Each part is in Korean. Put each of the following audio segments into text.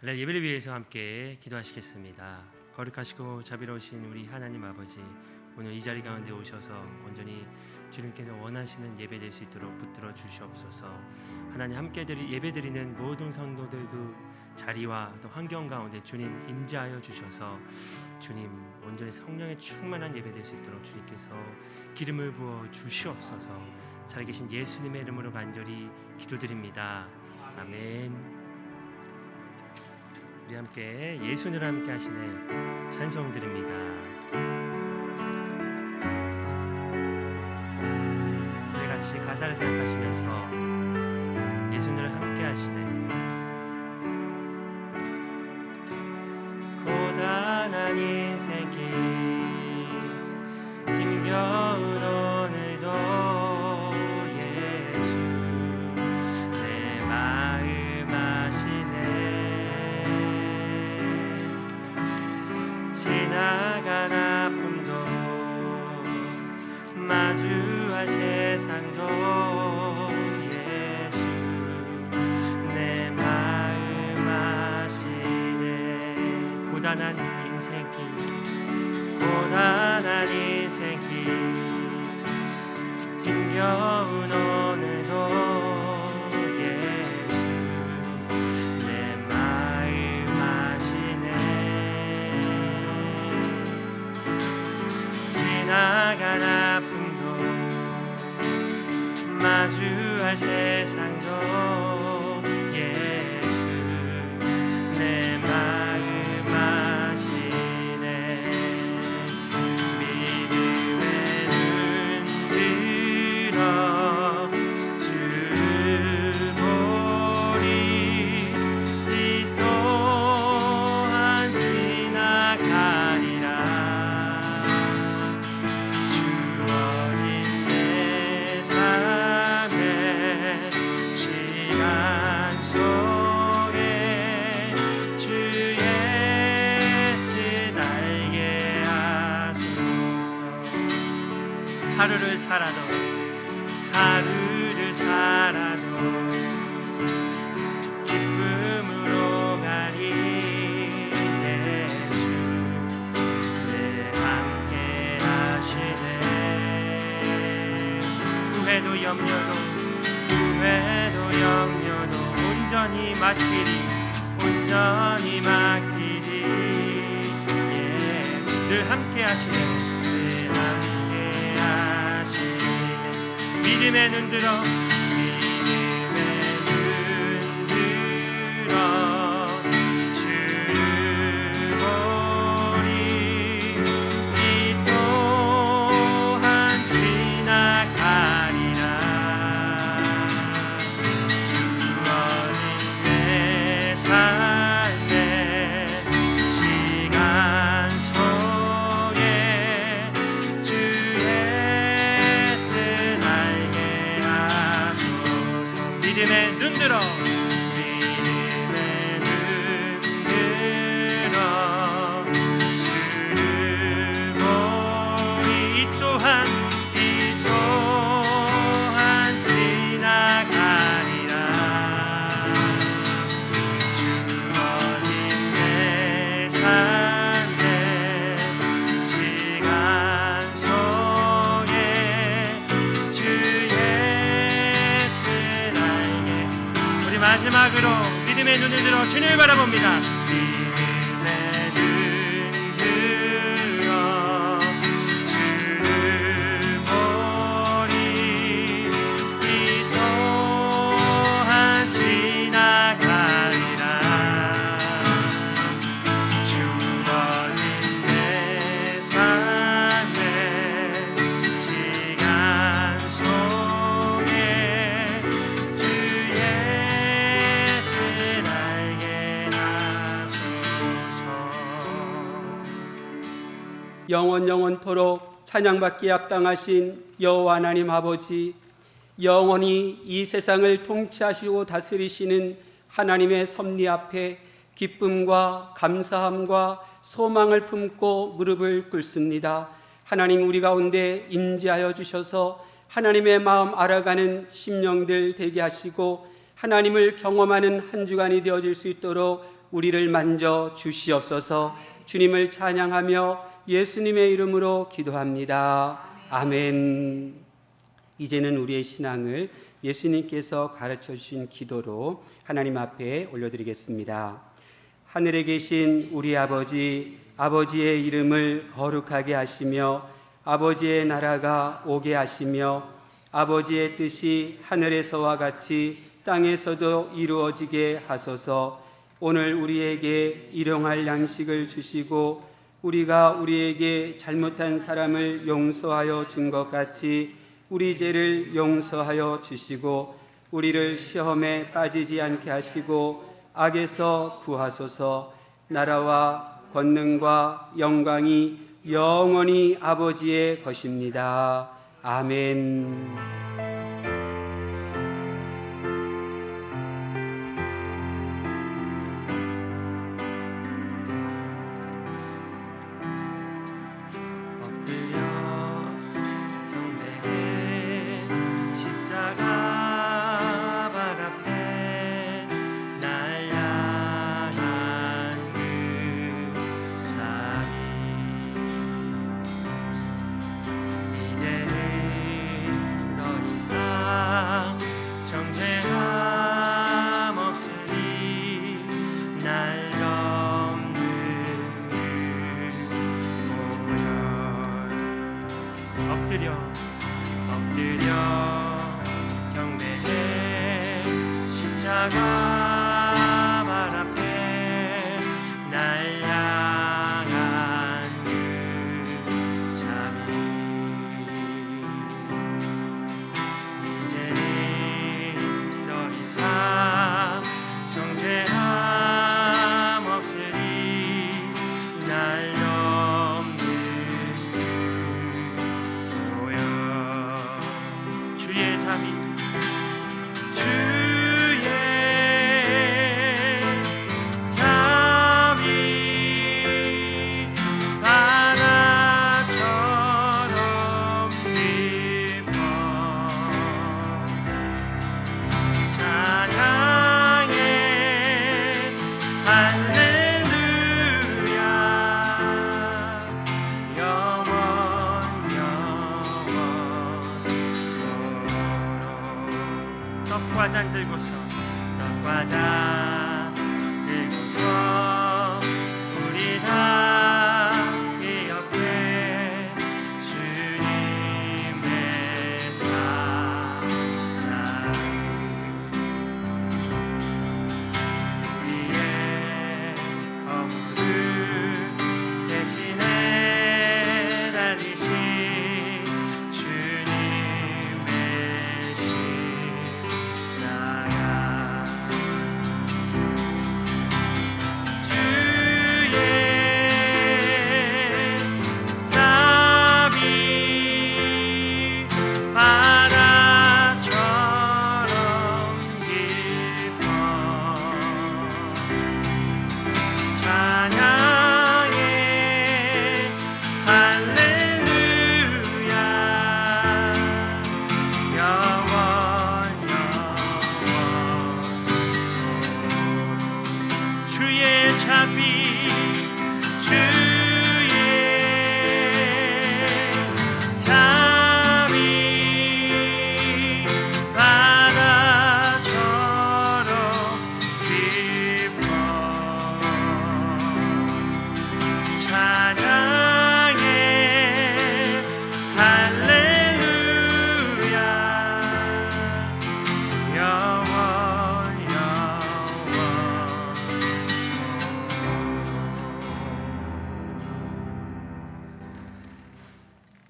네, 예배를 위해서 함께 기도하시겠습니다. 거룩하시고 자비로우신 우리 하나님 아버지, 오늘 이 자리 가운데 오셔서 온전히 주님께서 원하시는 예배 될 수 있도록 붙들어 주시옵소서. 하나님 함께 예배드리는 모든 성도들 그 자리와 또 환경 가운데 주님 임재하여 주셔서 주님 온전히 성령의 충만한 예배 될 수 있도록 주님께서 기름을 부어 주시옵소서. 살아계신 예수님의 이름으로 간절히 기도드립니다. 아멘. 우리 함께 예수님과 함께 하시는 찬송 드립니다. 우리 같이 가사를 생각하시면서 예수님을 함께 하시네. 고단한 인생길 힘겨운 오늘도 예수 내 마음 아시네. 지나간 아픔도 마주할 세상도 예수 내 마음 아시네. 고단한 인생길 고단한 인생길 힘겨운 오늘도 예수 내 마음 아시네. 지나간 아픔도 마주할 세상도 예수 내 마음 아시네. 믿음의 눈 들어 주를 보리. 이 또한 지나가리라. 주어진 내 삶의 시간 속에 주의 뜻 알게 하소서. 하루를 살아도 기쁨으로 가니 예수 내 함께 하시네. 후회도 염려도 온전히 맡기리 예, 늘 함께 하시네. 믿음의 눈 들어 주를 보리. 이 또한 지나가리라. 주어진 내 삶의 시간 속에 주의 뜻 알게 하소서. 믿음의 눈 들어 주를 보리. 이 또한 지나가리라. 주어진 내 삶의 시간 속에 주의 뜻 알게. 우리 마지막으로 믿음의 눈을 들어 주님을 바라봅니다. 믿음의 눈 들어 주를 보리. 이 또한 지나가리라. 주어진 내 삶의 시간 속에 주의 뜻 알게 하소서. 영원토록 찬양받기에 합당하신 여호와 하나님 아버지, 영원히 이 세상을 통치하시고 다스리시는 하나님의 섭리 앞에 기쁨과 감사함과 소망을 품고 무릎을 꿇습니다. 하나님, 우리 가운데 임재하여 주셔서 하나님의 마음 알아가는 심령들 되게 하시고 하나님을 경험하는 한 주간이 되어질 수 있도록 우리를 만져 주시옵소서. 주님을 찬양하며 예수님의 이름으로 기도합니다. 아멘. 이제는 우리의 신앙을 예수님께서 가르쳐 주신 기도로 하나님 앞에 올려드리겠습니다. 하늘에 계신 우리 아버지, 아버지의 이름을 거룩하게 하시며 아버지의 나라가 오게 하시며 아버지의 뜻이 하늘에서와 같이 땅에서도 이루어지게 하소서. 오늘 우리에게 일용할 양식을 주시고 우리가 우리에게 잘못한 사람을 용서하여 준 것 같이 우리 죄를 용서하여 주시고 우리를 시험에 빠지지 않게 하시고 악에서 구하소서. 나라와 권능과 영광이 영원히 아버지의 것입니다. 아멘. 엎드려 경배해. 십자가 발 앞에 날 향한 그 자비. 이제는 더 이상 정죄함 없으리. 날 떡과잔 들고서 우리 다 이 옆에 주님의 사랑 우리의 허물을 대신해 달리신 주님의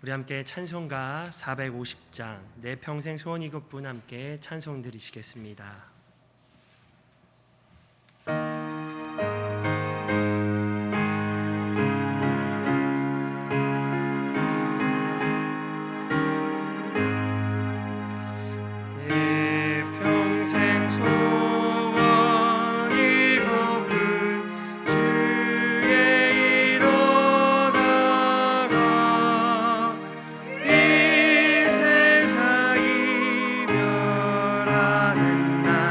우리 함께 찬송가 450장 내 평생 소원 이것뿐 함께 찬송 드리시겠습니다. 나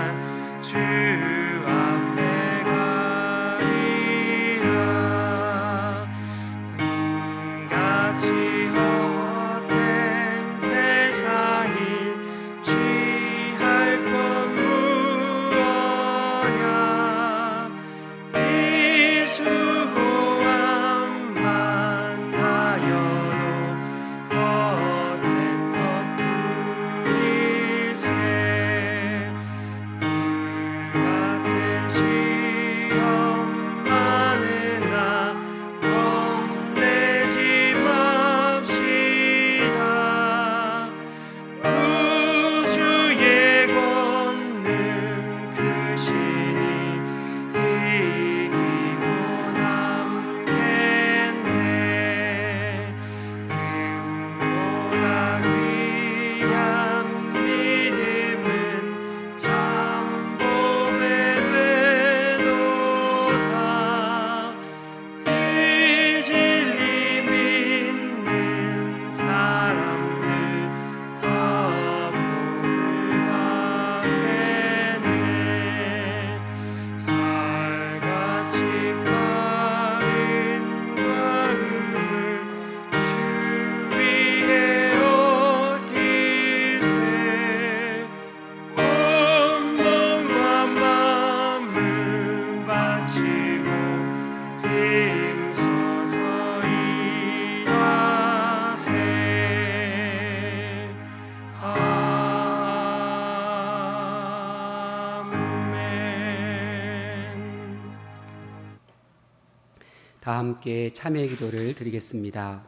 다 함께 참회 기도를 드리겠습니다.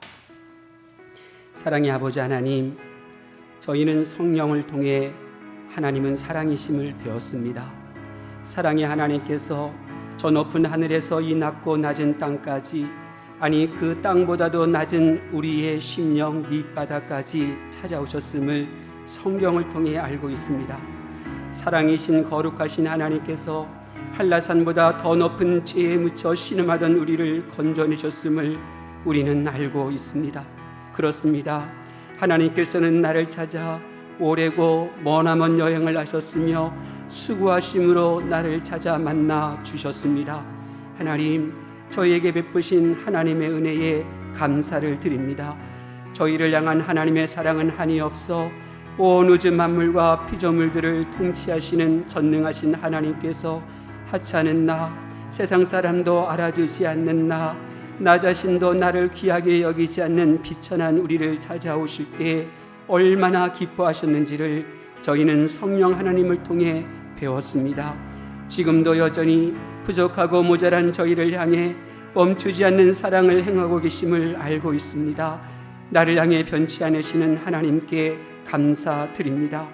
사랑의 아버지 하나님, 저희는 성령을 통해 하나님은 사랑이심을 배웠습니다. 사랑의 하나님께서 저 높은 하늘에서 이 낮고 낮은 땅까지, 아니 그 땅보다도 낮은 우리의 심령 밑바닥까지 찾아오셨음을 성경을 통해 알고 있습니다. 사랑이신 거룩하신 하나님께서 한라산보다 더 높은 죄에 묻혀 신음하던 우리를 건져내셨음을 우리는 알고 있습니다. 그렇습니다. 하나님께서는 나를 찾아 오래고 머나먼 여행을 하셨으며 수고하심으로 나를 찾아 만나 주셨습니다. 하나님, 저희에게 베푸신 하나님의 은혜에 감사를 드립니다. 저희를 향한 하나님의 사랑은 한이 없어 온 우주 만물과 피조물들을 통치하시는 전능하신 하나님께서 하찮은 나, 세상 사람도 알아주지 않는 나 자신도 나를 귀하게 여기지 않는 비천한 우리를 찾아오실 때 얼마나 기뻐하셨는지를 저희는 성령 하나님을 통해 배웠습니다. 지금도 여전히 부족하고 모자란 저희를 향해 멈추지 않는 사랑을 행하고 계심을 알고 있습니다. 나를 향해 변치 않으시는 하나님께 감사드립니다.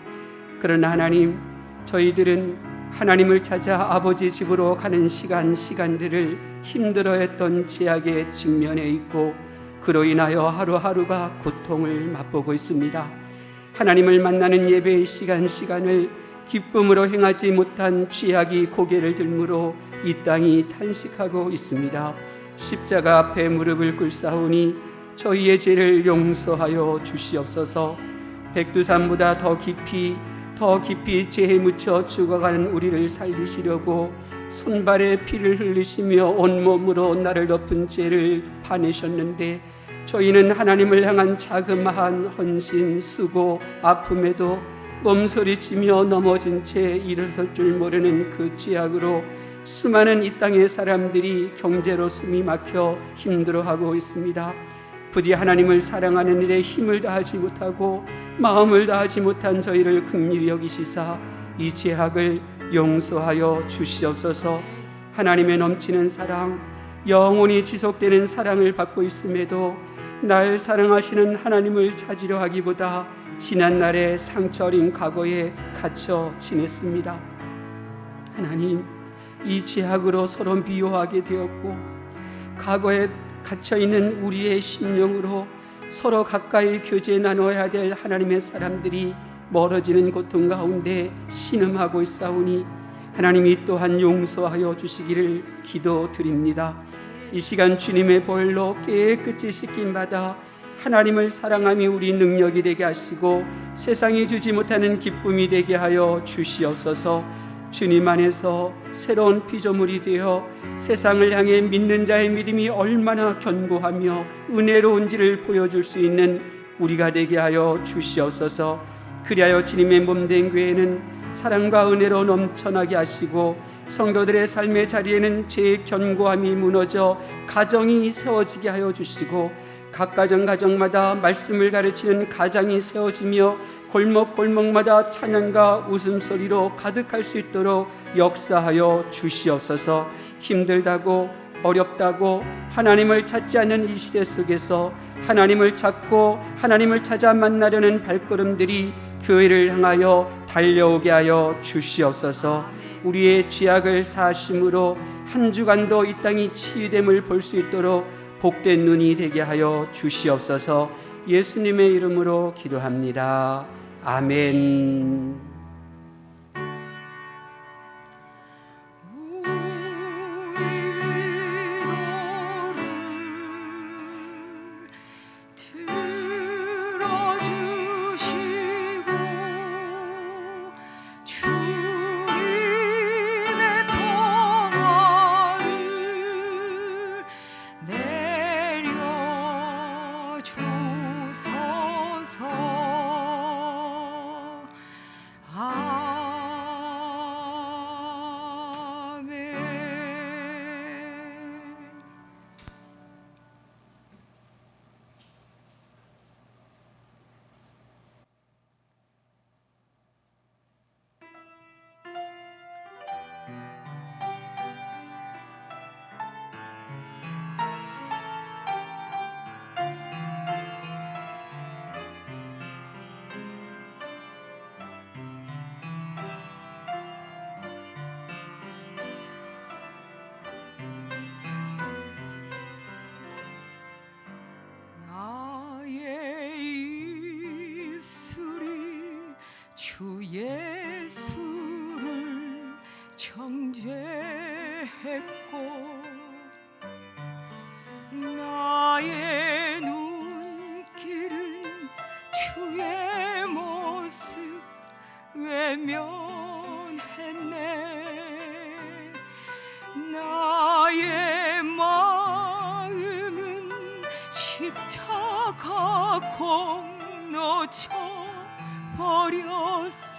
그러나 하나님, 저희들은 하나님을 찾아 아버지 집으로 가는 시간들을 힘들어했던 제약에 직면해 있고 그로 인하여 하루하루가 고통을 맛보고 있습니다. 하나님을 만나는 예배의 시간을 기쁨으로 행하지 못한 죄악이 고개를 들므로 이 땅이 탄식하고 있습니다. 십자가 앞에 무릎을 꿇사오니 저희의 죄를 용서하여 주시옵소서. 백두산보다 더 깊이 죄에 묻혀 죽어가는 우리를 살리시려고 손발에 피를 흘리시며 온몸으로 나를 덮은 죄를 파내셨는데 저희는 하나님을 향한 자그마한 헌신, 수고, 아픔에도 몸서리치며 넘어진 채 일어설 줄 모르는 그 죄악으로 수많은 이 땅의 사람들이 경제로 숨이 막혀 힘들어하고 있습니다. 부디 하나님을 사랑하는 일에 힘을 다하지 못하고 마음을 다하지 못한 저희를 긍휼히 여기시사 이 죄악을 용서하여 주시옵소서. 하나님의 넘치는 사랑, 영원히 지속되는 사랑을 받고 있음에도 날 사랑하시는 하나님을 찾으려 하기보다 지난날의 상처 어린 과거에 갇혀 지냈습니다. 하나님, 이 죄악으로 서로 미워하게 되었고 과거에 갇혀있는 우리의 심령으로 서로 가까이 교제 나눠야 될 하나님의 사람들이 멀어지는 고통 가운데 신음하고 있사오니 하나님이 또한 용서하여 주시기를 기도드립니다. 이 시간 주님의 보혈로 깨끗이 씻김 받아 하나님을 사랑함이 우리 능력이 되게 하시고 세상이 주지 못하는 기쁨이 되게 하여 주시옵소서. 주님 안에서 새로운 피조물이 되어 세상을 향해 믿는 자의 믿음이 얼마나 견고하며 은혜로운지를 보여줄 수 있는 우리가 되게 하여 주시옵소서. 그리하여 주님의 몸된 교회는 사랑과 은혜로 넘쳐나게 하시고 성도들의 삶의 자리에는 죄의 견고함이 무너져 가정이 세워지게 하여 주시고 각 가정마다 말씀을 가르치는 가장이 세워지며 골목마다 찬양과 웃음소리로 가득할 수 있도록 역사하여 주시옵소서. 힘들다고 어렵다고 하나님을 찾지 않는 이 시대 속에서 하나님을 찾고 하나님을 찾아 만나려는 발걸음들이 교회를 향하여 달려오게 하여 주시옵소서. 우리의 죄악을 사하심으로 한 주간도 이 땅이 치유됨을 볼 수 있도록 복된 눈이 되게 하여 주시옵소서. 예수님의 이름으로 기도합니다. 아멘. 예수를 정죄했고 나의 눈길은 주의 모습 외면했네. 나의 마음은 십자가 공로쳐 버렸으니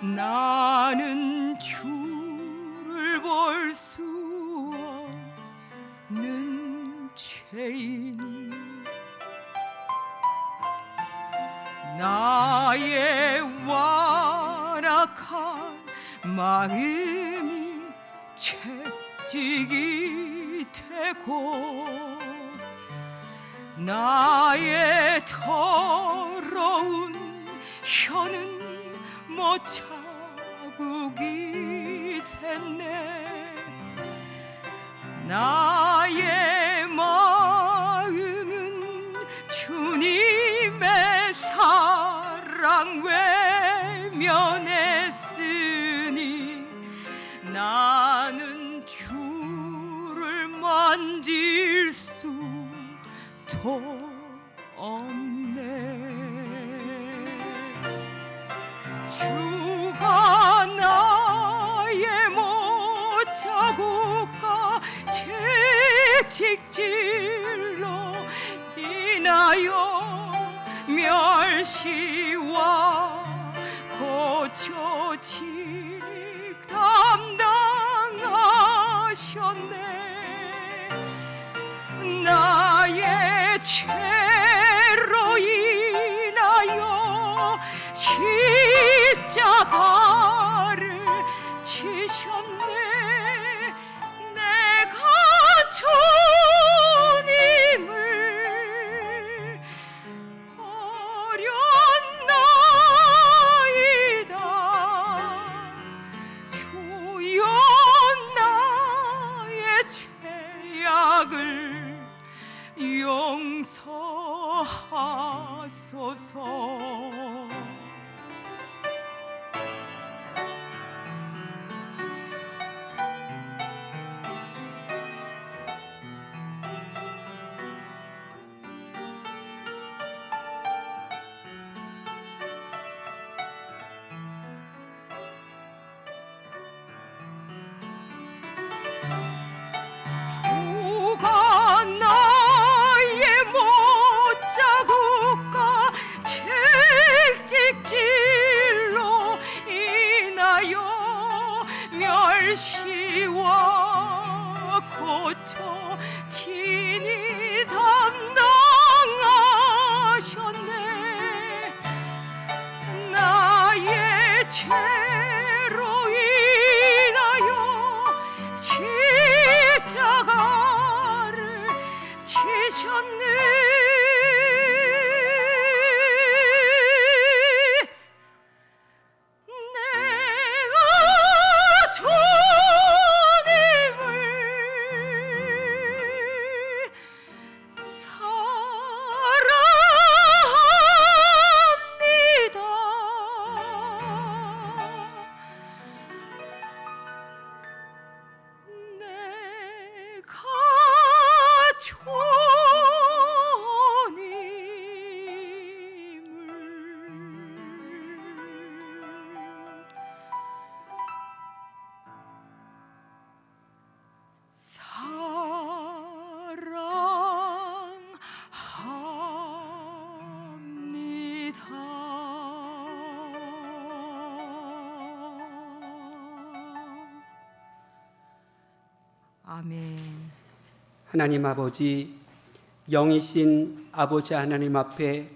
나는 주를 볼 수 없는 죄인. 나의 완악한 마음이 채찍이 되고 나의 더러운 혀는 못자국이 됐네. 나의 마음은 주님의 사랑 외면했으니 나는 주를 만질 수도 없네. 주가 나의 못자국과 채찍질로 인하여 멸시와 고초 진익 담당하셨네. 나의 죄로 인하여 십자가를 지셨네. 내가 주님을 버렸나이다. 주여 나의 죄악을 용서하소서. 주가 나의 못자국과 채찍질로 인하여 멸시와 고초 친히 담당하셨네. 나의 죄로 인하여 십자가를 지셨네. 내가 주님을 아멘. 하나님 아버지, 영이신 아버지 하나님 앞에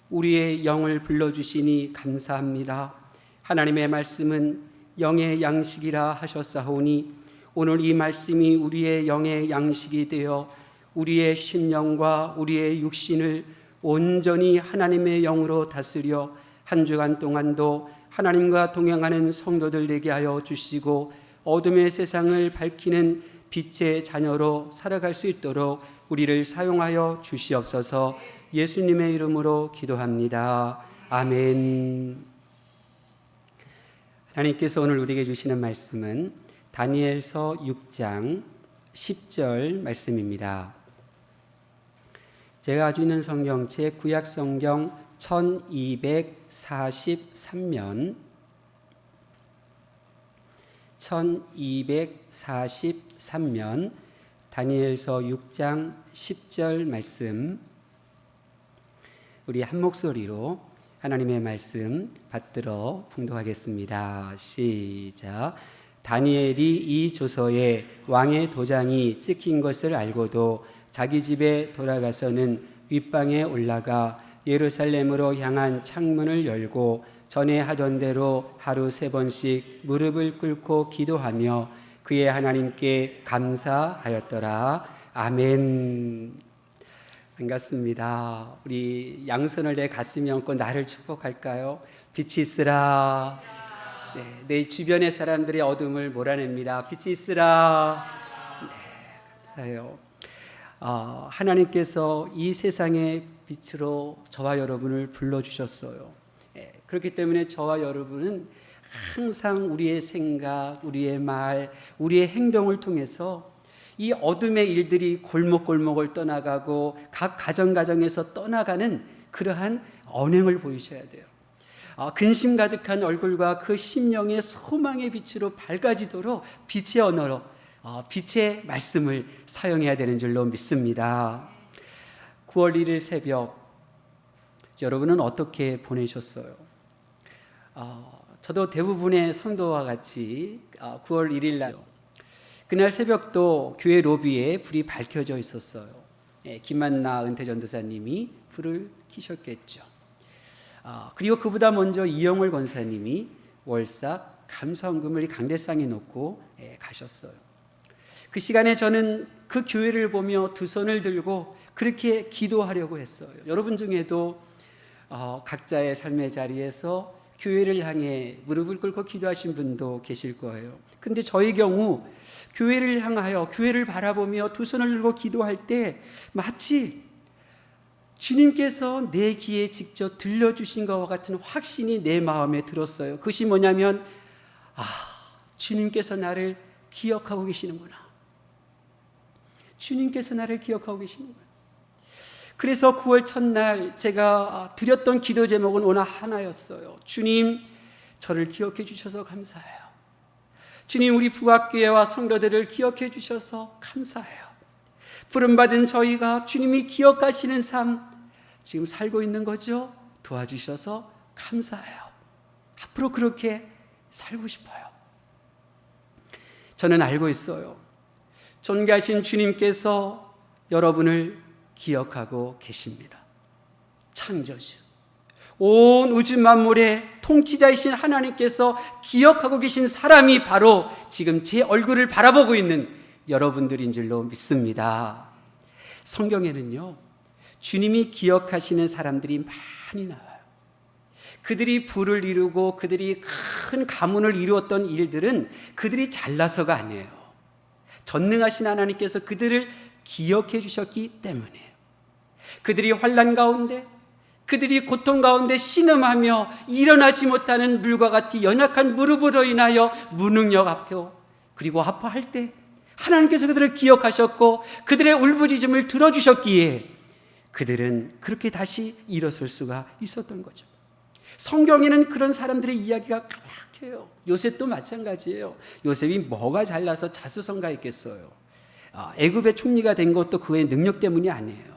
우리의 영을 불러주시니 감사합니다. 하나님의 말씀은 영의 양식이라 하셨사오니 오늘 이 말씀이 우리의 영의 양식이 되어 우리의 심령과 우리의 육신을 온전히 하나님의 영으로 다스려 한 주간 동안도 하나님과 동행하는 성도들 되게 하여 주시고 어둠의 세상을 밝히는 빛의 자녀로 살아갈 수 있도록 우리를 사용하여 주시옵소서. 예수님의 이름으로 기도합니다. 아멘. 하나님께서 오늘 우리에게 주시는 말씀은 다니엘서 6장 10절 말씀입니다. 제가 가지고 있는 성경책 구약 성경 1243면 1243면 다니엘서 6장 10절 말씀, 우리 한 목소리로 하나님의 말씀 받들어 봉독하겠습니다. 시작. 다니엘이 이 조서에 왕의 도장이 찍힌 것을 알고도 자기 집에 돌아가서는 윗방에 올라가 예루살렘으로 향한 창문을 열고 전에 하던 대로 하루 3번씩 무릎을 꿇고 기도하며 그의 하나님께 감사하였더라. 아멘. 반갑습니다. 우리 양손을 내 가슴에 얹고 나를 축복할까요? 빛이 있으라. 네, 내 주변의 사람들의 어둠을 몰아냅니다. 빛이 있으라. 네, 감사해요. 하나님께서 이 세상의 빛으로 저와 여러분을 불러주셨어요. 네, 그렇기 때문에 저와 여러분은 항상 우리의 생각, 우리의 말, 우리의 행동을 통해서 이 어둠의 일들이 골목골목을 떠나가고 각 가정가정에서 떠나가는 그러한 언행을 보이셔야 돼요. 근심 가득한 얼굴과 그 심령의 소망의 빛으로 밝아지도록 빛의 언어로 빛의 말씀을 사용해야 되는 줄로 믿습니다. 9월 1일 새벽 여러분은 어떻게 보내셨어요? 저도 대부분의 성도와 같이 9월 1일 날 그날 새벽도 교회 로비에 불이 밝혀져 있었어요. 김만나 은퇴전도사님이 불을 켜셨겠죠. 그리고 그보다 먼저 이영월 권사님이 월삭 감사헌금을 강대상에 놓고 가셨어요. 그 시간에 저는 그 교회를 보며 두 손을 들고 그렇게 기도하려고 했어요. 여러분 중에도 각자의 삶의 자리에서 교회를 향해 무릎을 꿇고 기도하신 분도 계실 거예요. 근데 저의 경우 교회를 향하여 교회를 바라보며 두 손을 들고 기도할 때 마치 주님께서 내 귀에 직접 들려주신 것과 같은 확신이 내 마음에 들었어요. 그것이 뭐냐면 주님께서 나를 기억하고 계시는구나. 주님께서 나를 기억하고 계시는구나. 그래서 9월 첫날 제가 드렸던 기도 제목은 오늘 하나였어요. 주님, 저를 기억해 주셔서 감사해요. 주님, 우리 북악교회와 성도들을 기억해 주셔서 감사해요. 부름받은 저희가 주님이 기억하시는 삶 지금 살고 있는 거죠? 도와주셔서 감사해요. 앞으로 그렇게 살고 싶어요. 저는 알고 있어요. 존귀하신 주님께서 여러분을 기억하고 계십니다. 창조주, 온 우주 만물의 통치자이신 하나님께서 기억하고 계신 사람이 바로 지금 제 얼굴을 바라보고 있는 여러분들인 줄로 믿습니다. 성경에는요, 주님이 기억하시는 사람들이 많이 나와요. 그들이 부를 이루고 그들이 큰 가문을 이루었던 일들은 그들이 잘나서가 아니에요. 전능하신 하나님께서 그들을 기억해 주셨기 때문에 그들이 환난 가운데, 그들이 고통 가운데 신음하며 일어나지 못하는 물과 같이 연약한 무릎으로 인하여 무능력 앞에 그리고 아파할 때 하나님께서 그들을 기억하셨고 그들의 울부짖음을 들어주셨기에 그들은 그렇게 다시 일어설 수가 있었던 거죠. 성경에는 그런 사람들의 이야기가 가득해요. 요셉도 마찬가지예요. 요셉이 뭐가 잘나서 자수성가했겠어요. 애굽의 총리가 된 것도 그의 능력 때문이 아니에요.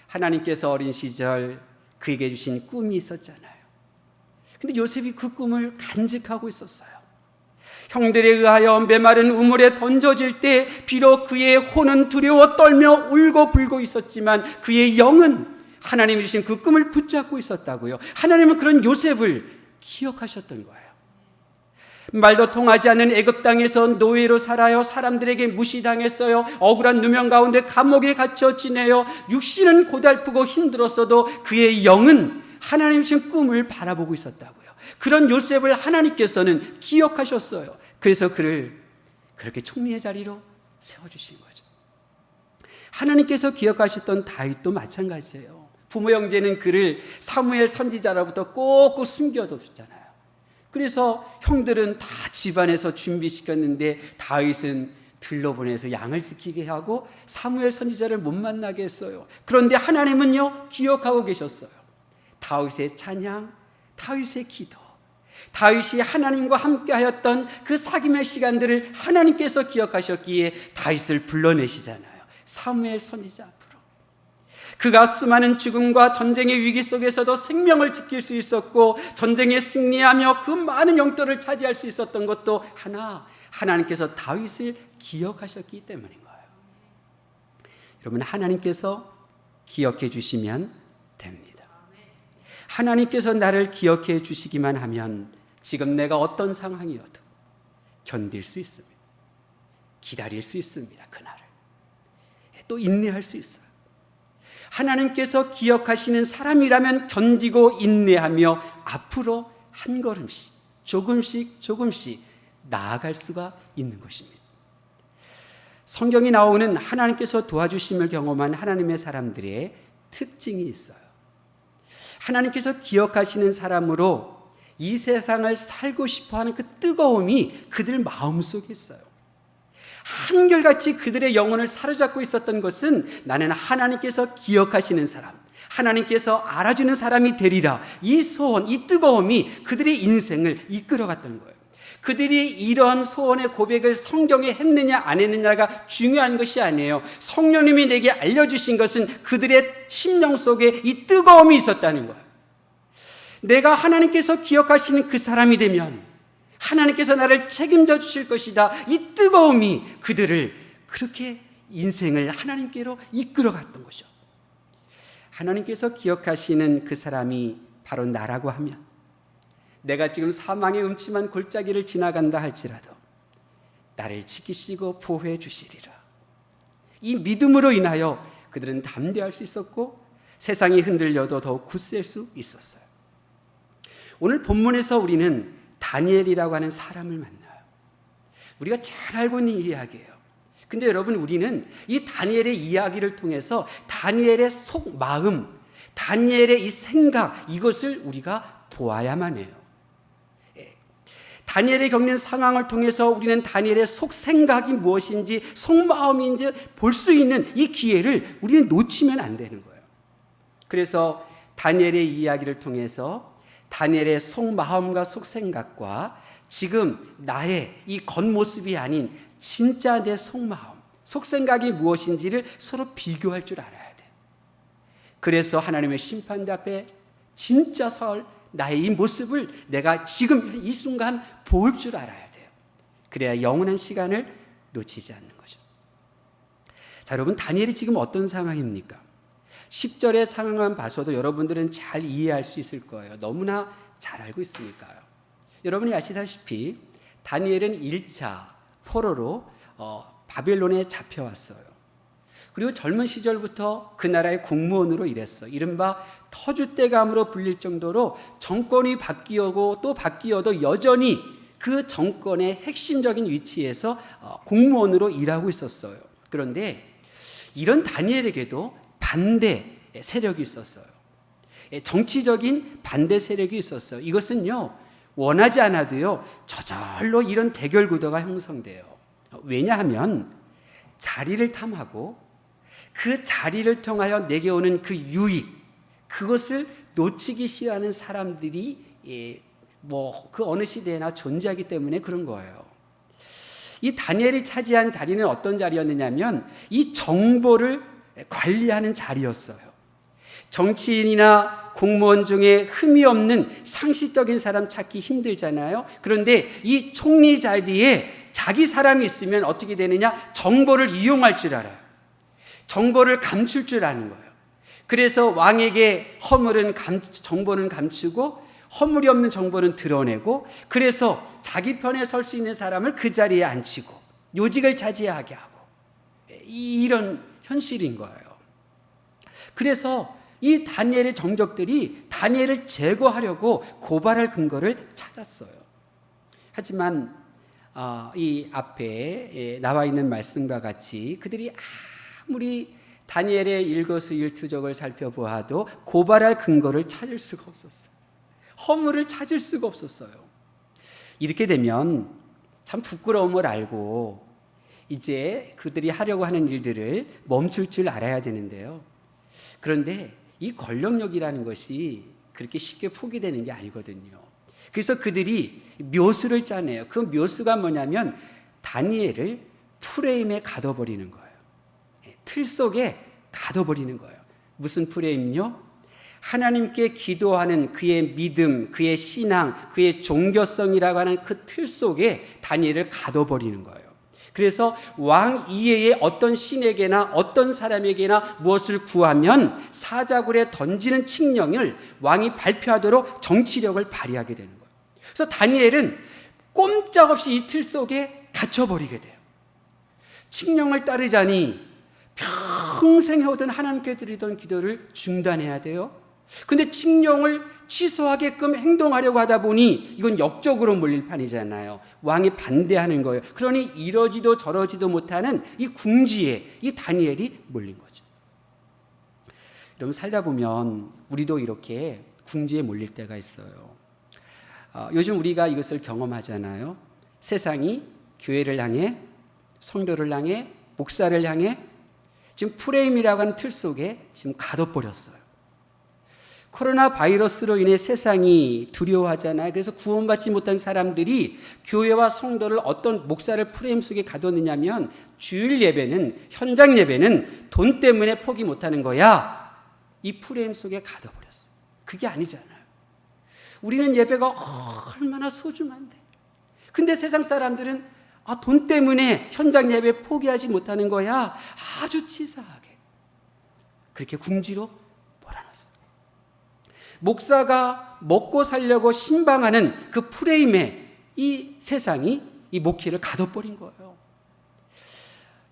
하나님께서 어린 시절 그에게 주신 꿈이 있었잖아요. 근데 요셉이 그 꿈을 간직하고 있었어요. 형들에 의하여 메마른 우물에 던져질 때 비록 그의 혼은 두려워 떨며 울고 불고 있었지만 그의 영은 하나님이 주신 그 꿈을 붙잡고 있었다고요. 하나님은 그런 요셉을 기억하셨던 거예요. 말도 통하지 않는 애굽 땅에서 노예로 살아요. 사람들에게 무시당했어요. 억울한 누명 가운데 감옥에 갇혀 지내요. 육신은 고달프고 힘들었어도 그의 영은 하나님 주신 꿈을 바라보고 있었다고요. 그런 요셉을 하나님께서는 기억하셨어요. 그래서 그를 그렇게 총리의 자리로 세워주신 거죠. 하나님께서 기억하셨던 다윗도 마찬가지예요. 부모 형제는 그를 사무엘 선지자로부터 꼭꼭 숨겨뒀잖아요. 그래서 형들은 다 집안에서 준비시켰는데 다윗은 들러보내서 양을 지키게 하고 사무엘 선지자를 못 만나게 했어요. 그런데 하나님은요, 기억하고 계셨어요. 다윗의 찬양, 다윗의 기도, 다윗이 하나님과 함께 하였던 그 사귐의 시간들을 하나님께서 기억하셨기에 다윗을 불러내시잖아요. 사무엘 선지자 앞으로. 그가 수많은 죽음과 전쟁의 위기 속에서도 생명을 지킬 수 있었고 전쟁에 승리하며 그 많은 영토를 차지할 수 있었던 것도 하나님께서 다윗을 기억하셨기 때문인 거예요. 여러분, 하나님께서 기억해 주시면 됩니다. 하나님께서 나를 기억해 주시기만 하면 지금 내가 어떤 상황이어도 견딜 수 있습니다. 기다릴 수 있습니다. 그날을 또 인내할 수 있어요. 하나님께서 기억하시는 사람이라면 견디고 인내하며 앞으로 한 걸음씩 조금씩 나아갈 수가 있는 것입니다. 성경이 나오는 하나님께서 도와주심을 경험한 하나님의 사람들의 특징이 있어요. 하나님께서 기억하시는 사람으로 이 세상을 살고 싶어하는 그 뜨거움이 그들 마음속에 있어요. 한결같이 그들의 영혼을 사로잡고 있었던 것은 나는 하나님께서 기억하시는 사람, 하나님께서 알아주는 사람이 되리라. 이 소원, 이 뜨거움이 그들의 인생을 이끌어갔던 거예요. 그들이 이런 소원의 고백을 성경에 했느냐 안 했느냐가 중요한 것이 아니에요. 성령님이 내게 알려주신 것은 그들의 심령 속에 이 뜨거움이 있었다는 거예요. 내가 하나님께서 기억하시는 그 사람이 되면 하나님께서 나를 책임져 주실 것이다. 이 뜨거움이 그들을 그렇게 인생을 하나님께로 이끌어갔던 거죠. 하나님께서 기억하시는 그 사람이 바로 나라고 하면 내가 지금 사망의 음침한 골짜기를 지나간다 할지라도 나를 지키시고 보호해 주시리라. 이 믿음으로 인하여 그들은 담대할 수 있었고 세상이 흔들려도 더욱 굳셀 수 있었어요. 오늘 본문에서 우리는 다니엘이라고 하는 사람을 만나요. 우리가 잘 알고 있는 이야기예요. 근데 여러분, 우리는 이 다니엘의 이야기를 통해서 다니엘의 속 마음, 다니엘의 이 생각, 이것을 우리가 보아야만 해요. 다니엘이 겪는 상황을 통해서 우리는 다니엘의 속 생각이 무엇인지, 속 마음인지 볼 수 있는 이 기회를 우리는 놓치면 안 되는 거예요. 그래서 다니엘의 이야기를 통해서 다니엘의 속마음과 속생각과 지금 나의 이 겉모습이 아닌 진짜 내 속마음, 속생각이 무엇인지를 서로 비교할 줄 알아야 돼. 그래서 하나님의 심판대 앞에 진짜 나의 이 모습을 내가 지금 이 순간 볼 줄 알아야 돼요. 그래야 영원한 시간을 놓치지 않는 거죠. 자, 여러분, 다니엘이 지금 어떤 상황입니까? 10절의 상황만 봐서도 여러분들은 잘 이해할 수 있을 거예요. 너무나 잘 알고 있으니까요. 여러분이 아시다시피 다니엘은 1차 포로로 바벨론에 잡혀왔어요. 그리고 젊은 시절부터 그 나라의 공무원으로 일했어요. 이른바 터줏대감으로 불릴 정도로 정권이 바뀌고 또 바뀌어도 여전히 그 정권의 핵심적인 위치에서 공무원으로 일하고 있었어요. 그런데 이런 다니엘에게도 반대 세력이 있었어요. 정치적인 반대 세력이 있었어요. 이것은요, 원하지 않아도요, 저절로 이런 대결 구도가 형성돼요. 왜냐하면 자리를 탐하고 그 자리를 통하여 내게 오는 그 유익, 그것을 놓치기 싫어하는 사람들이 그 어느 시대에나 존재하기 때문에 그런 거예요. 이 다니엘이 차지한 자리는 어떤 자리였느냐면 이 정보를 관리하는 자리였어요. 정치인이나 공무원 중에 흠이 없는 상식적인 사람 찾기 힘들잖아요. 그런데 이 총리 자리에 자기 사람이 있으면 어떻게 되느냐? 정보를 이용할 줄 알아요. 정보를 감출 줄 아는 거예요. 그래서 왕에게 정보는 감추고 허물이 없는 정보는 드러내고, 그래서 자기 편에 설 수 있는 사람을 그 자리에 앉히고 요직을 차지하게 하고, 이런 현실인 거예요. 그래서 이 다니엘의 정적들이 다니엘을 제거하려고 고발할 근거를 찾았어요. 하지만 이 앞에 나와 있는 말씀과 같이 그들이 아무리 다니엘의 일거수일투족을 살펴보아도 고발할 근거를 찾을 수가 없었어요. 허물을 찾을 수가 없었어요. 이렇게 되면 참 부끄러움을 알고 이제 그들이 하려고 하는 일들을 멈출 줄 알아야 되는데요. 그런데 이 권력욕이라는 것이 그렇게 쉽게 포기되는 게 아니거든요. 그래서 그들이 묘수를 짜내요. 그 묘수가 뭐냐면 다니엘을 프레임에 가둬버리는 거예요. 틀 속에 가둬버리는 거예요. 무슨 프레임요? 하나님께 기도하는 그의 믿음, 그의 신앙, 그의 종교성이라고 하는 그 틀 속에 다니엘을 가둬버리는 거예요. 그래서 왕 이외의 어떤 신에게나 어떤 사람에게나 무엇을 구하면 사자굴에 던지는 칙령을 왕이 발표하도록 정치력을 발휘하게 되는 거예요. 그래서 다니엘은 꼼짝없이 이 틀 속에 갇혀버리게 돼요. 칙령을 따르자니 평생 해오던 하나님께 드리던 기도를 중단해야 돼요. 근데 칙령을 취소하게끔 행동하려고 하다 보니 이건 역적으로 몰릴 판이잖아요. 왕이 반대하는 거예요. 그러니 이러지도 저러지도 못하는 이 궁지에 이 다니엘이 몰린 거죠. 여러분, 살다 보면 우리도 이렇게 궁지에 몰릴 때가 있어요. 요즘 우리가 이것을 경험하잖아요. 세상이 교회를 향해, 성도를 향해, 목사를 향해 지금 프레임이라고 하는 틀 속에 지금 가둬버렸어요. 코로나 바이러스로 인해 세상이 두려워하잖아요. 그래서 구원받지 못한 사람들이 교회와 성도를 어떤 목사를 프레임 속에 가뒀느냐면 주일 예배는, 현장 예배는 돈 때문에 포기 못하는 거야. 이 프레임 속에 가둬버렸어요. 그게 아니잖아요. 우리는 예배가 얼마나 소중한데. 근데 세상 사람들은 돈 때문에 현장 예배 포기하지 못하는 거야. 아주 치사하게 그렇게 궁지로 몰아놨어요. 목사가 먹고 살려고 신방하는 그 프레임에 이 세상이 이 목회를 가둬버린 거예요.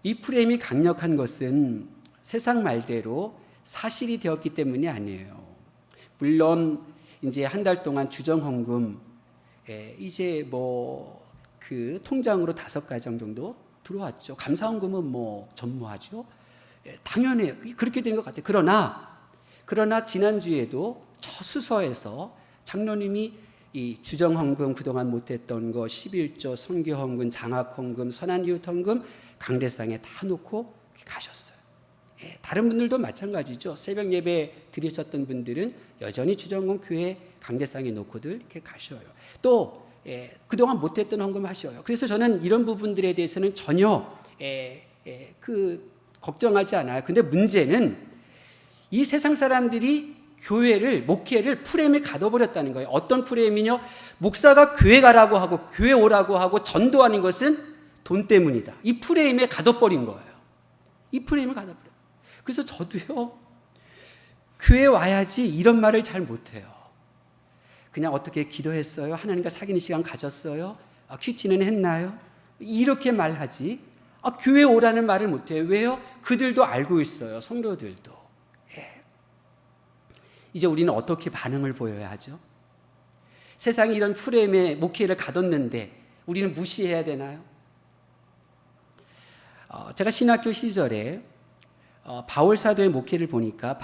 이 프레임이 강력한 것은 세상 말대로 사실이 되었기 때문이 아니에요. 물론 이제 한 달 동안 주정헌금 이제 그 통장으로 5가정 정도 들어왔죠. 감사헌금은 전무하죠. 당연해요. 그렇게 된 것 같아요. 그러나 지난주에도 저 수서에서 장로님이 이 주정헌금 그동안 못했던 거 11조, 선교헌금, 장학헌금, 선한이웃헌금 강대상에 다 놓고 가셨어요. 다른 분들도 마찬가지죠. 새벽 예배 드리셨던 분들은 여전히 주정헌금 교회 강대상에 놓고들 이렇게 가셔요. 또 그동안 못했던 헌금 하셔요. 그래서 저는 이런 부분들에 대해서는 전혀 걱정하지 않아요. 근데 문제는 이 세상 사람들이 교회를, 목회를 프레임에 가둬버렸다는 거예요. 어떤 프레임이냐? 목사가 교회 가라고 하고 교회 오라고 하고 전도하는 것은 돈 때문이다. 이 프레임에 가둬버린 거예요. 이 프레임에 가둬버려요. 그래서 저도요, 교회 와야지 이런 말을 잘 못해요. 그냥 어떻게 기도했어요? 하나님과 사귀는 시간 가졌어요? 큐티는 했나요? 이렇게 말하지 교회 오라는 말을 못해요. 왜요? 그들도 알고 있어요. 성도들도. 이제 우리는 어떻게 반응을 보여야 하죠? 세상이 이런 프레임에 목회를 가뒀는데 우리는 무시해야 되나요? 제가 신학교 시절에 바울 사도의 목회를 보니까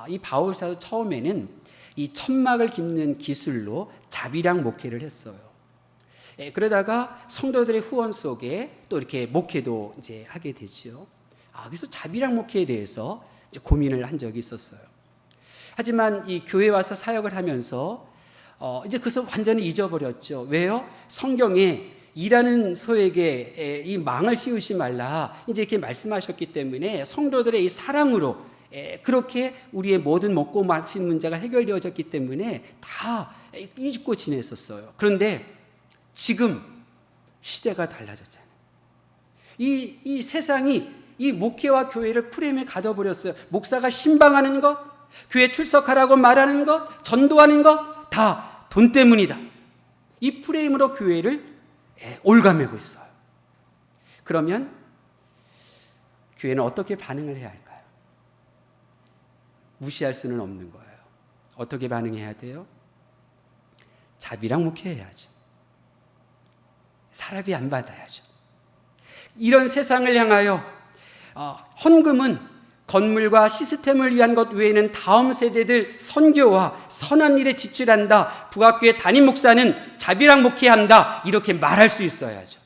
이 바울 사도 처음에는 이 천막을 깁는 기술로 자비랑 목회를 했어요. 그러다가 성도들의 후원 속에 또 이렇게 목회도 이제 하게 되죠. 그래서 자비랑 목회에 대해서 이제 고민을 한 적이 있었어요. 하지만 이 교회 와서 사역을 하면서 이제 그것을 완전히 잊어버렸죠. 왜요? 성경에 일하는 소에게 이 망을 씌우지 말라 이제 이렇게 말씀하셨기 때문에 성도들의 이 사랑으로 그렇게 우리의 모든 먹고 마시는 문제가 해결되어졌기 때문에 다 잊고 지냈었어요. 그런데 지금 시대가 달라졌잖아요. 이 세상이 이 목회와 교회를 프레임에 가둬버렸어요. 목사가 신방하는 것, 교회 출석하라고 말하는 것, 전도하는 것 다 돈 때문이다. 이 프레임으로 교회를 올가매고 있어요. 그러면 교회는 어떻게 반응을 해야 할까요? 무시할 수는 없는 거예요. 어떻게 반응해야 돼요? 자비랑 목회해야죠. 사람이 안 받아야죠. 이런 세상을 향하여 헌금은 건물과 시스템을 위한 것 외에는 다음 세대들 선교와 선한 일에 지출한다. 북학교의 담임 목사는 자비랑 목회한다. 이렇게 말할 수 있어야죠.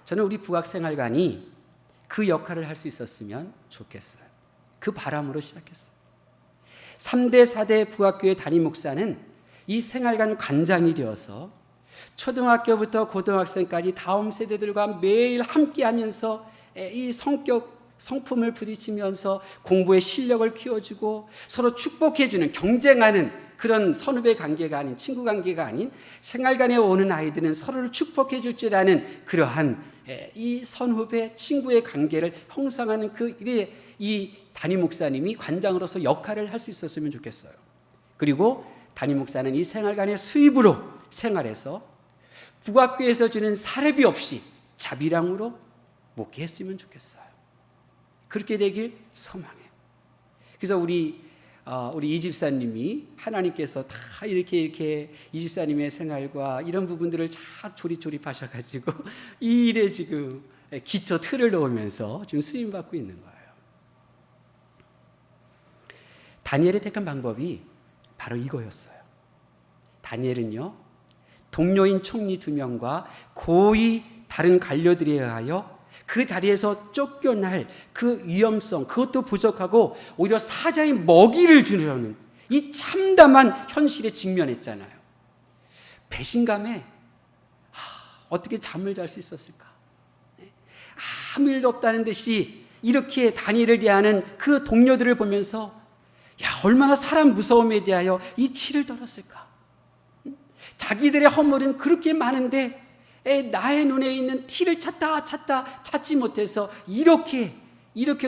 저는 우리 북학생활관이 그 역할을 할 수 있었으면 좋겠어요. 그 바람으로 시작했어요. 3대, 4대 북학교의 담임 목사는 이 생활관 관장이 되어서 초등학교부터 고등학생까지 다음 세대들과 매일 함께하면서 이 성품을 부딪히면서 공부의 실력을 키워주고 서로 축복해주는, 경쟁하는 그런 선후배 관계가 아닌, 친구 관계가 아닌, 생활관에 오는 아이들은 서로를 축복해줄 줄 아는 그러한 이 선후배 친구의 관계를 형성하는 그 일에 이 담임 목사님이 관장으로서 역할을 할 수 있었으면 좋겠어요. 그리고 담임 목사는 이 생활관의 수입으로 생활해서 북학교에서 주는 사례비 없이 자비랑으로 목회했으면 좋겠어요. 그렇게 되길 소망해요. 그래서 우리 이 집사님이 하나님께서 다 이렇게 이 집사님의 생활과 이런 부분들을 다 조립하셔가지고 이 일에 지금 기초 틀을 놓으면서 지금 쓰임 받고 있는 거예요. 다니엘이 택한 방법이 바로 이거였어요. 다니엘은요, 동료인 총리 2명과 고위 다른 관료들에 의하여 그 자리에서 쫓겨날 그 위험성, 그것도 부족하고 오히려 사자의 먹이를 주려는 이 참담한 현실에 직면했잖아요. 배신감에 어떻게 잠을 잘 수 있었을까? 아무 일도 없다는 듯이 이렇게 다니엘을 대하는 그 동료들을 보면서 얼마나 사람 무서움에 대하여 이 치를 떨었을까? 자기들의 허물은 그렇게 많은데 나의 눈에 있는 티를 찾지 못해서 이렇게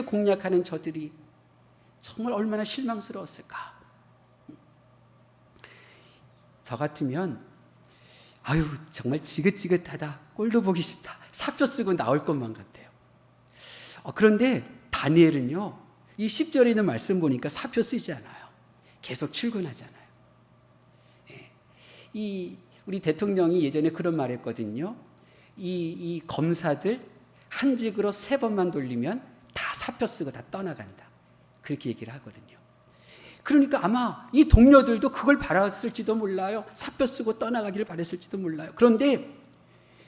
공략하는 저들이 정말 얼마나 실망스러웠을까? 저 같으면 정말 지긋지긋하다, 꼴도 보기 싫다, 사표 쓰고 나올 것만 같아요. 그런데 다니엘은요, 이 10절에 있는 말씀 보니까 사표 쓰지 않아요. 계속 출근하잖아요. 우리 대통령이 예전에 그런 말 했거든요. 이 검사들 한직으로 3번만 돌리면 다 사표 쓰고 다 떠나간다. 그렇게 얘기를 하거든요. 그러니까 아마 이 동료들도 그걸 바랐을지도 몰라요. 사표 쓰고 떠나가기를 바랬을지도 몰라요. 그런데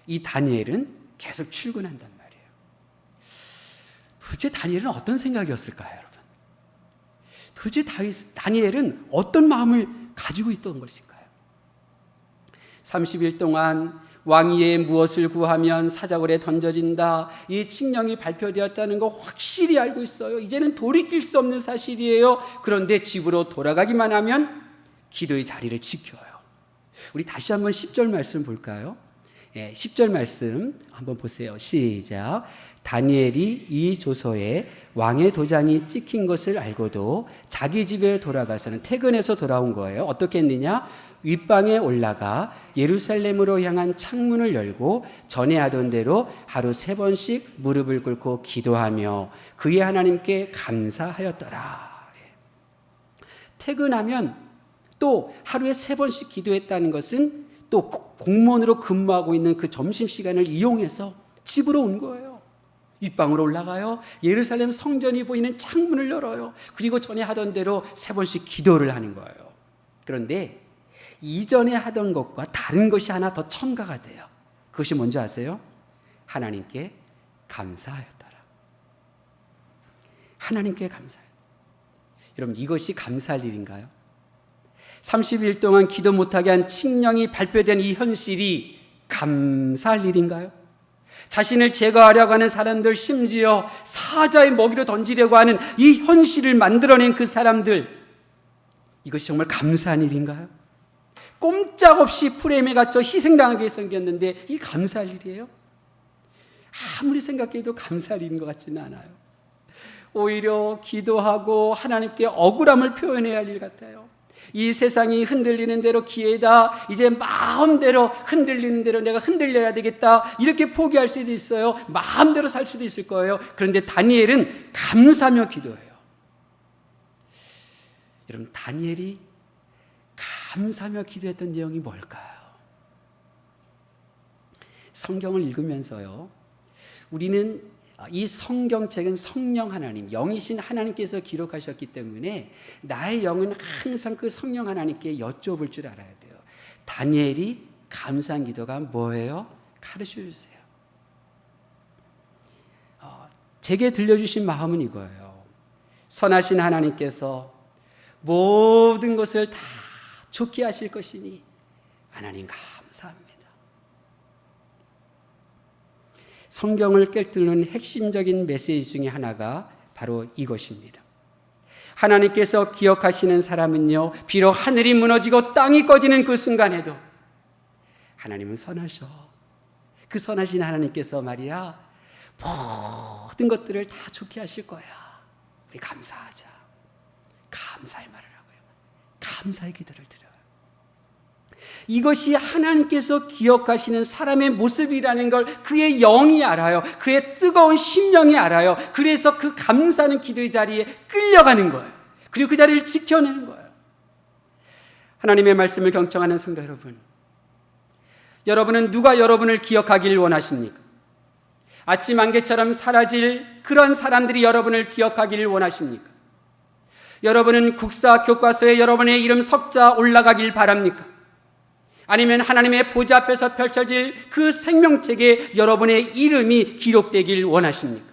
이 다니엘은 계속 출근한단 말이에요. 도대체 다니엘은 어떤 생각이었을까요, 여러분? 도대체 다니엘은 어떤 마음을 가지고 있던 것일까요? 30일 동안 왕위에 무엇을 구하면 사자굴에 던져진다. 이 칙령이 발표되었다는 거 확실히 알고 있어요. 이제는 돌이킬 수 없는 사실이에요. 그런데 집으로 돌아가기만 하면 기도의 자리를 지켜요. 우리 다시 한번 10절 말씀 볼까요? 10절 말씀 한번 보세요. 시작. 다니엘이 이 조서에 왕의 도장이 찍힌 것을 알고도 자기 집에 돌아가서는, 퇴근해서 돌아온 거예요. 어떻게 했느냐? 윗방에 올라가 예루살렘으로 향한 창문을 열고 전에 하던 대로 하루 3번씩 무릎을 꿇고 기도하며 그의 하나님께 감사하였더라. 퇴근하면 또 하루에 3번씩 기도했다는 것은 또 공무원으로 근무하고 있는 그 점심시간을 이용해서 집으로 온 거예요. 윗방으로 올라가요. 예루살렘 성전이 보이는 창문을 열어요. 그리고 전에 하던 대로 3번씩 기도를 하는 거예요. 그런데 이전에 하던 것과 다른 것이 하나 더 첨가가 돼요. 그것이 뭔지 아세요? 하나님께 감사하였더라. 하나님께 감사해요. 여러분, 이것이 감사할 일인가요? 30일 동안 기도 못하게 한 칙령이 발표된 이 현실이 감사할 일인가요? 자신을 제거하려고 하는 사람들, 심지어 사자의 먹이로 던지려고 하는 이 현실을 만들어낸 그 사람들, 이것이 정말 감사한 일인가요? 꼼짝없이 프레임에 갇혀 희생당하게 생겼는데 이 감사할 일이에요? 아무리 생각해도 감사할 일인 것 같지는 않아요. 오히려 기도하고 하나님께 억울함을 표현해야 할 일 같아요. 이 세상이 흔들리는 대로 기회다, 이제 마음대로 흔들리는 대로 내가 흔들려야 되겠다, 이렇게 포기할 수도 있어요. 마음대로 살 수도 있을 거예요. 그런데 다니엘은 감사하며 기도해요. 여러분, 다니엘이 감사하며 기도했던 내용이 뭘까요? 성경을 읽으면서요, 우리는 이 성경책은 성령 하나님, 영이신 하나님께서 기록하셨기 때문에 나의 영은 항상 그 성령 하나님께 여쭤볼 줄 알아야 돼요. 다니엘이 감사한 기도가 뭐예요? 가르쳐 주세요. 제게 들려주신 마음은 이거예요. 선하신 하나님께서 모든 것을 다 좋게 하실 것이니 하나님 감사합니다. 성경을 꿰뚫는 핵심적인 메시지 중에 하나가 바로 이것입니다. 하나님께서 기억하시는 사람은요, 비록 하늘이 무너지고 땅이 꺼지는 그 순간에도 하나님은 선하셔. 그 선하신 하나님께서 말이야, 모든 것들을 다 좋게 하실 거야. 우리 감사하자. 감사의 말을 하고요, 감사의 기도를 드려요. 이것이 하나님께서 기억하시는 사람의 모습이라는 걸 그의 영이 알아요. 그의 뜨거운 심령이 알아요. 그래서 그 감사하는 기도의 자리에 끌려가는 거예요. 그리고 그 자리를 지켜내는 거예요. 하나님의 말씀을 경청하는 성도 여러분, 여러분은 누가 여러분을 기억하길 원하십니까? 아침 안개처럼 사라질 그런 사람들이 여러분을 기억하기를 원하십니까? 여러분은 국사 교과서에 여러분의 이름 석자 올라가길 바랍니까? 아니면 하나님의 보좌 앞에서 펼쳐질 그 생명책에 여러분의 이름이 기록되길 원하십니까?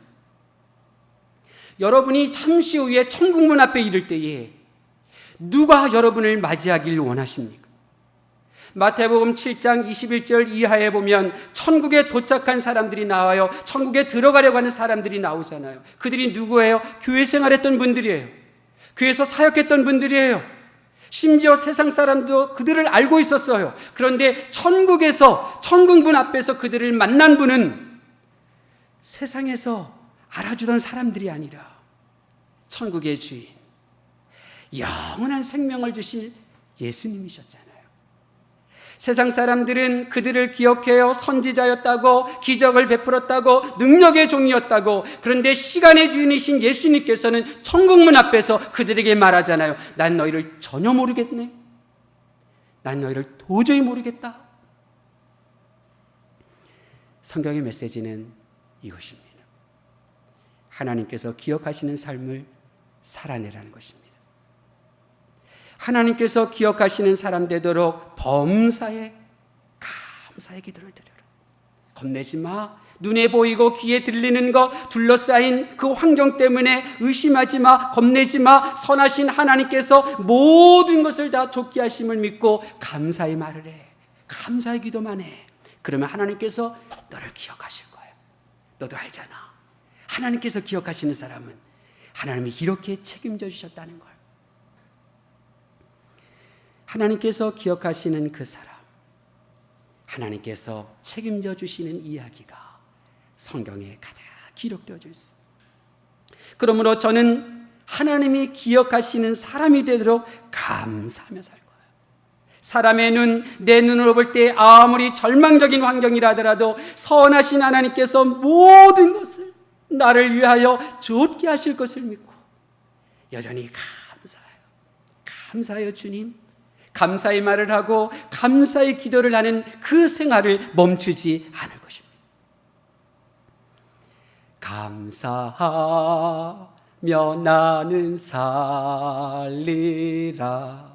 여러분이 잠시 후에 천국문 앞에 이를 때에 누가 여러분을 맞이하길 원하십니까? 마태복음 7장 21절 이하에 보면 천국에 도착한 사람들이 나와요. 천국에 들어가려고 하는 사람들이 나오잖아요. 그들이 누구예요? 교회 생활했던 분들이에요. 교회에서 사역했던 분들이에요. 심지어 세상 사람도 그들을 알고 있었어요. 그런데 천국에서, 천국문 앞에서 그들을 만난 분은 세상에서 알아주던 사람들이 아니라 천국의 주인, 영원한 생명을 주실 예수님이셨잖아요. 세상 사람들은 그들을 기억해요. 선지자였다고, 기적을 베풀었다고, 능력의 종이었다고. 그런데 시간의 주인이신 예수님께서는 천국문 앞에서 그들에게 말하잖아요. 난 너희를 전혀 모르겠네. 난 너희를 도저히 모르겠다. 성경의 메시지는 이것입니다. 하나님께서 기억하시는 삶을 살아내라는 것입니다. 하나님께서 기억하시는 사람 되도록 범사에 감사의 기도를 드려라. 겁내지 마. 눈에 보이고 귀에 들리는 것, 둘러싸인 그 환경 때문에 의심하지 마. 겁내지 마. 선하신 하나님께서 모든 것을 다 좋게 하심을 믿고 감사의 말을 해. 감사의 기도만 해. 그러면 하나님께서 너를 기억하실 거예요. 너도 알잖아. 하나님께서 기억하시는 사람은 하나님이 이렇게 책임져 주셨다는 걸. 하나님께서 기억하시는 그 사람, 하나님께서 책임져 주시는 이야기가 성경에 가득 기록되어져 있습니다. 그러므로 저는 하나님이 기억하시는 사람이 되도록 감사하며 살 거예요. 사람의 눈, 내 눈으로 볼 때 아무리 절망적인 환경이라 하더라도 선하신 하나님께서 모든 것을 나를 위하여 좋게 하실 것을 믿고 여전히 감사해요. 감사해요, 주님. 감사의 말을 하고 감사의 기도를 하는 그 생활을 멈추지 않을 것입니다. 감사하며 나는 살리라.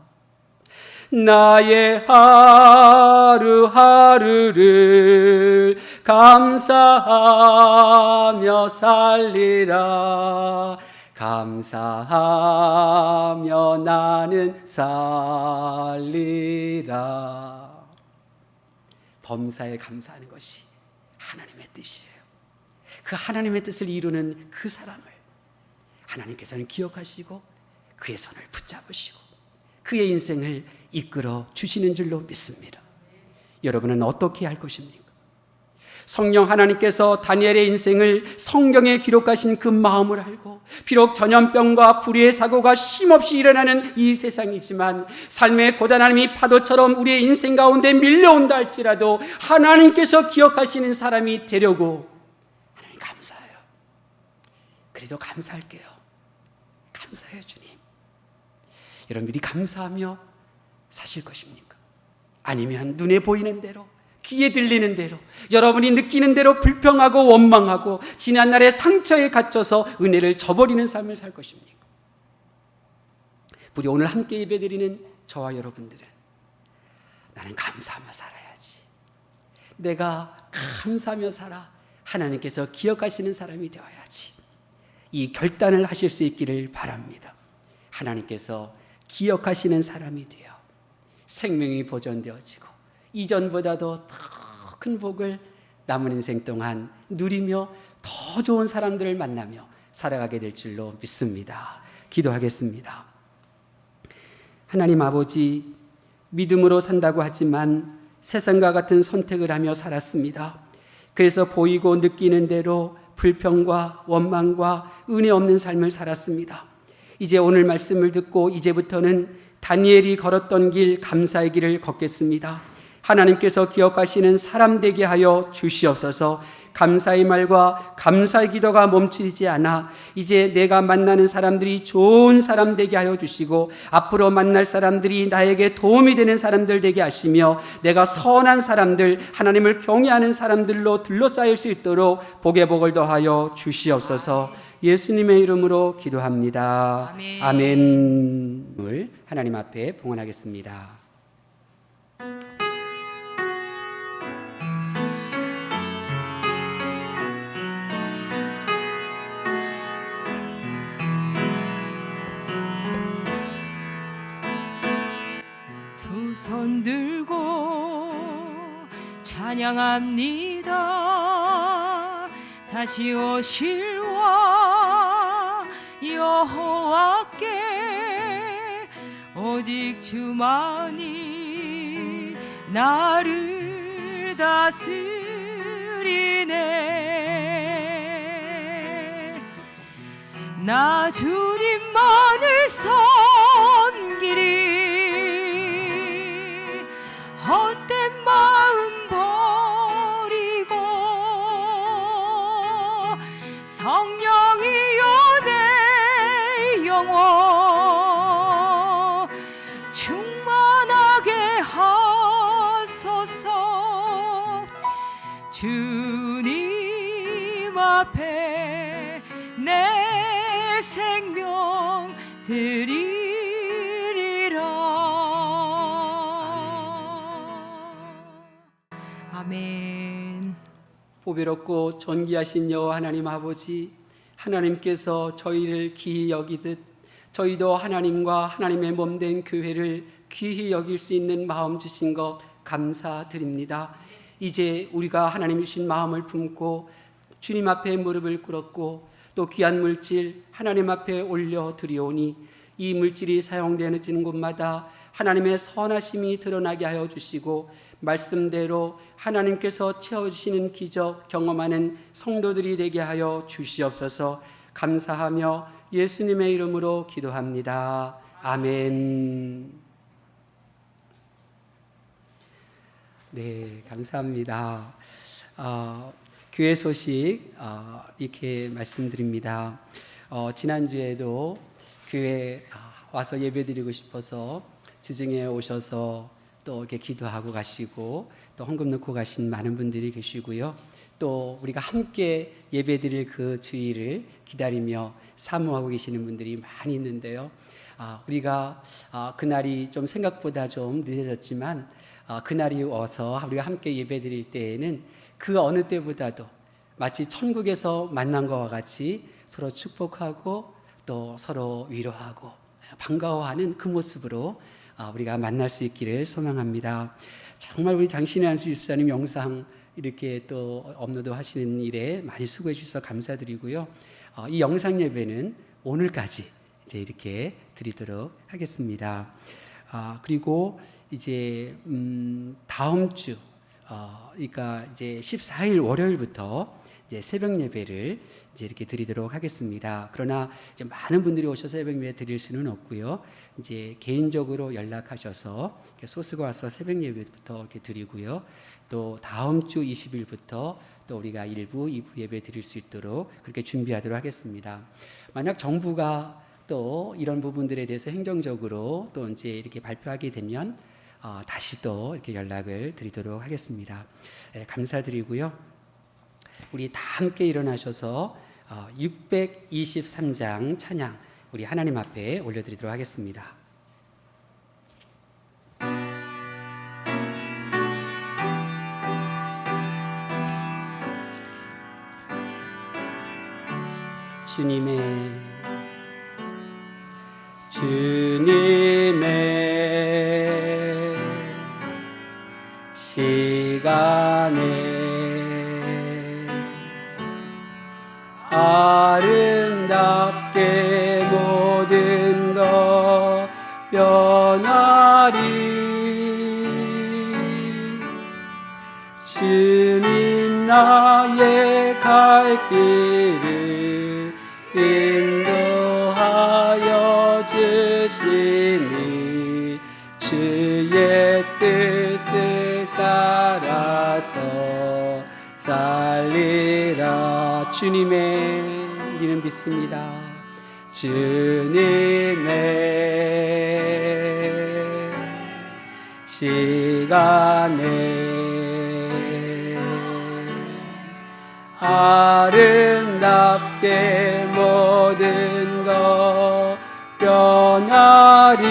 나의 하루하루를 감사하며 살리라. 감사하며 나는 살리라. 범사에 감사하는 것이 하나님의 뜻이에요. 그 하나님의 뜻을 이루는 그 사람을 하나님께서는 기억하시고 그의 손을 붙잡으시고 그의 인생을 이끌어 주시는 줄로 믿습니다. 여러분은 어떻게 할 것입니까? 성령 하나님께서 다니엘의 인생을 성경에 기록하신 그 마음을 알고 비록 전염병과 불의의 사고가 쉼없이 일어나는 이 세상이지만 삶의 고단함이 파도처럼 우리의 인생 가운데 밀려온다 할지라도 하나님께서 기억하시는 사람이 되려고 하나님 감사해요. 그래도 감사할게요. 감사해요, 주님. 여러분들이 감사하며 사실 것입니까? 아니면 눈에 보이는 대로 귀에 들리는 대로, 여러분이 느끼는 대로 불평하고 원망하고 지난날의 상처에 갇혀서 은혜를 저버리는 삶을 살 것입니까? 우리 오늘 함께 예배드리는 저와 여러분들은 나는 감사하며 살아야지, 내가 감사하며 살아 하나님께서 기억하시는 사람이 되어야지, 이 결단을 하실 수 있기를 바랍니다. 하나님께서 기억하시는 사람이 되어 생명이 보존되어지고 이전보다도 더 큰 복을 남은 인생 동안 누리며 더 좋은 사람들을 만나며 살아가게 될 줄로 믿습니다. 기도하겠습니다. 하나님 아버지, 믿음으로 산다고 하지만 세상과 같은 선택을 하며 살았습니다. 그래서 보이고 느끼는 대로 불평과 원망과 은혜 없는 삶을 살았습니다. 이제 오늘 말씀을 듣고 이제부터는 다니엘이 걸었던 길, 감사의 길을 걷겠습니다. 하나님께서 기억하시는 사람 되게 하여 주시옵소서. 감사의 말과 감사의 기도가 멈추지 않아 이제 내가 만나는 사람들이 좋은 사람 되게 하여 주시고 앞으로 만날 사람들이 나에게 도움이 되는 사람들 되게 하시며 내가 선한 사람들, 하나님을 경외하는 사람들로 둘러싸일 수 있도록 복에 복을 더하여 주시옵소서. 예수님의 이름으로 기도합니다. 아멘. 아멘. 하나님 앞에 봉헌하겠습니다. 두 손 들고 찬양합니다. 다시 오실 와 여호와께 오직 주만이 나를 다스리네. 나 주님만을 섬기리. 헛된 마음 버리고 성령이여 내 영혼 충만하게 하소서. 주님 앞에 내 생명 드리리라. 아멘. 보배롭고 존귀하신 여호와 하나님 아버지, 하나님께서 저희를 귀히 여기듯 저희도 하나님과 하나님의 몸된 교회를 귀히 여길 수 있는 마음 주신 것 감사드립니다. 이제 우리가 하나님 주신 마음을 품고 주님 앞에 무릎을 꿇었고 또 귀한 물질 하나님 앞에 올려드리오니 이 물질이 사용되는 곳마다 하나님의 선하심이 드러나게 하여 주시고 말씀대로 하나님께서 채워주시는 기적 경험하는 성도들이 되게 하여 주시옵소서. 감사하며 예수님의 이름으로 기도합니다. 아멘. 네, 감사합니다. 교회 소식 이렇게 말씀드립니다. 지난주에도 교회 와서 예배드리고 싶어서 지증에 오셔서 또 이렇게 기도하고 가시고 또 헌금 넣고 가신 많은 분들이 계시고요. 또 우리가 함께 예배드릴 그 주일을 기다리며 사모하고 계시는 분들이 많이 있는데요. 우리가 그날이 좀 생각보다 좀 늦어졌지만 그날이 와서 우리가 함께 예배드릴 때에는 그 어느 때보다도 마치 천국에서 만난 것과 같이 서로 축복하고 또 서로 위로하고 반가워하는 그 모습으로 우리가 만날 수 있기를 소망합니다. 정말 우리 장신의 안수 집사님 영상 이렇게 또 업로드 하시는 일에 많이 수고해 주셔서 감사드리고요. 이 영상 예배는 오늘까지 이제 이렇게 드리도록 하겠습니다. 그리고 이제 다음 주 그러니까 이제 14일 월요일부터 이제 새벽 예배를 이제 이렇게 드리도록 하겠습니다. 그러나 이제 많은 분들이 오셔서 새벽 예배 드릴 수는 없고요. 이제 개인적으로 연락하셔서 소스가 와서 새벽 예배부터 이렇게 드리고요. 또 다음 주 20일부터 또 우리가 1부, 2부 예배 드릴 수 있도록 그렇게 준비하도록 하겠습니다. 만약 정부가 또 이런 부분들에 대해서 행정적으로 또 이제 이렇게 발표하게 되면 다시 또 이렇게 연락을 드리도록 하겠습니다. 감사드리고요. 우리 다 함께 일어나셔서 623장 찬양 우리 하나님 앞에 올려드리도록 하겠습니다. 주님의 시간에 아름답게 모든 것 변하리. 주님 나의 갈 길을 인도하여 주시니 주의 뜻을 따라서 살리라. 주님의 우리는 믿습니다. 주님의 시간에 아름답게 모든 것 변하리.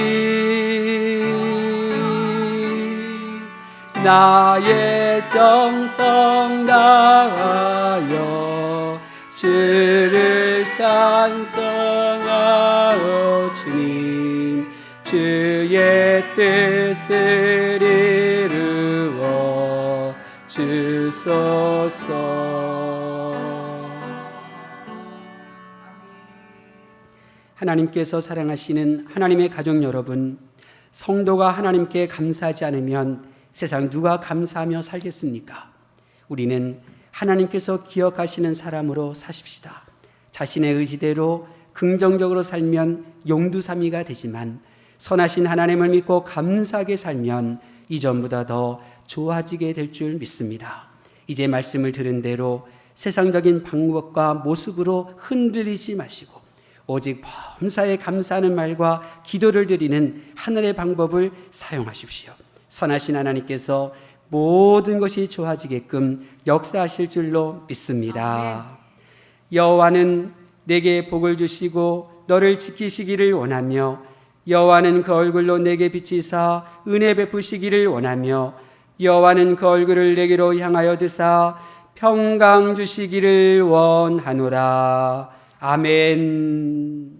나의 정성 다하여 주를 찬송하오. 주님 주의 뜻을 이루어 주소서. 하나님께서 사랑하시는 하나님의 가족 여러분, 성도가 하나님께 감사하지 않으면 세상 누가 감사하며 살겠습니까? 우리는 하나님께서 기억하시는 사람으로 사십시다. 자신의 의지대로 긍정적으로 살면 용두사미가 되지만 선하신 하나님을 믿고 감사하게 살면 이전보다 더 좋아지게 될 줄 믿습니다. 이제 말씀을 들은 대로 세상적인 방법과 모습으로 흔들리지 마시고 오직 범사에 감사하는 말과 기도를 드리는 하늘의 방법을 사용하십시오. 선하신 하나님께서 모든 것이 좋아지게끔 역사하실 줄로 믿습니다. 여호와는 내게 복을 주시고 너를 지키시기를 원하며 여호와는 그 얼굴로 내게 비치사 은혜 베푸시기를 원하며 여호와는 그 얼굴을 내게로 향하여 드사 평강 주시기를 원하노라. 아멘.